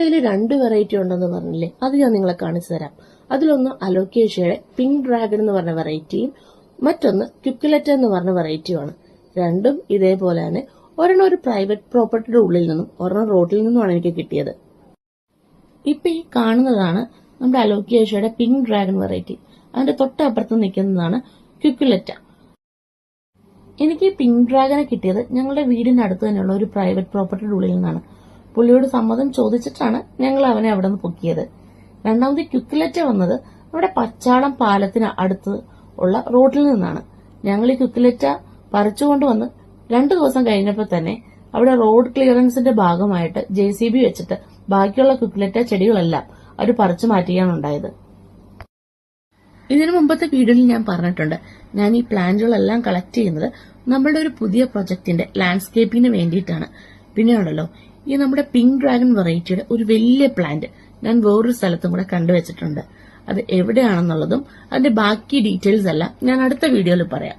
ഇതിൽ 2 വെറൈറ്റി ഉണ്ടെന്ന് പറഞ്ഞില്ലേ, അത് ഞാൻ നിങ്ങളെ കാണിച്ചു തരാം. അതിലൊന്ന് അലോക്കേഷ്യയുടെ പിങ്ക് ഡ്രാഗൺ എന്ന് പറഞ്ഞ വെറൈറ്റിയും മറ്റൊന്ന് ക്യുക്കുലെറ്റ എന്ന് പറഞ്ഞ വെറൈറ്റിയുമാണ്. രണ്ടും ഇതേപോലെ തന്നെ ഒരെണ്ണം ഒരു പ്രൈവറ്റ് പ്രോപ്പർട്ടിയുടെ ഉള്ളിൽ നിന്നും ഒരെണ്ണം റോഡിൽ നിന്നുമാണ് എനിക്ക് കിട്ടിയത്. ഇപ്പൊ ഈ കാണുന്നതാണ് നമ്മുടെ അലോക്കേഷ്യയുടെ പിങ്ക് ഡ്രാഗൺ വെറൈറ്റി. അതിന്റെ തൊട്ടപ്പുറത്ത് നിൽക്കുന്നതാണ് ക്യുക്കുലെറ്റ. എനിക്ക് പിങ്ക് ഡ്രാഗനെ കിട്ടിയത് ഞങ്ങളുടെ വീടിന്റെ അടുത്ത് തന്നെയുള്ള ഒരു പ്രൈവറ്റ് പ്രോപ്പർട്ടിയുടെ ഉള്ളിൽ നിന്നാണ്. പുള്ളിയോട് സമ്മതം ചോദിച്ചിട്ടാണ് ഞങ്ങൾ അവനെ അവിടെ നിന്ന് പൊക്കിയത്. രണ്ടാമത് ക്യുക്കുലെറ്റ വന്നത് നമ്മുടെ പച്ചാളം പാലത്തിന് അടുത്ത് ഉള്ള റോഡിൽ നിന്നാണ്. ഞങ്ങൾ ഈ ക്യുക്കുലെറ്റ പറിച്ചുകൊണ്ടുവന്ന് 2 ദിവസം കഴിഞ്ഞപ്പോൾ തന്നെ അവിടെ റോഡ് ക്ലിയറൻസിന്റെ ഭാഗമായിട്ട് JCB വെച്ചിട്ട് ബാക്കിയുള്ള ക്യുക്കുലെറ്റ ചെടികളെല്ലാം അവർ പറിച്ചു മാറ്റുകയാണ് ഉണ്ടായത്. ഇതിനു മുമ്പത്തെ വീഡിയോയിൽ ഞാൻ പറഞ്ഞിട്ടുണ്ട്, ഞാൻ ഈ പ്ലാന്റുകളെല്ലാം കളക്ട് ചെയ്യുന്നത് നമ്മളുടെ ഒരു പുതിയ പ്രൊജക്ടിന്റെ ലാൻഡ്സ്കേപ്പിന് വേണ്ടിയിട്ടാണ്. പിന്നെയാണല്ലോ ഈ നമ്മുടെ പിങ്ക് ഡ്രാഗൺ വെറൈറ്റിയുടെ ഒരു വലിയ പ്ലാന്റ് ഞാൻ വേറൊരു സ്ഥലത്തും കൂടെ കണ്ടുവച്ചിട്ടുണ്ട്. അത് എവിടെയാണെന്നുള്ളതും അതിന്റെ ബാക്കി ഡീറ്റെയിൽസ് എല്ലാം ഞാൻ അടുത്ത വീഡിയോയിൽ പറയാം.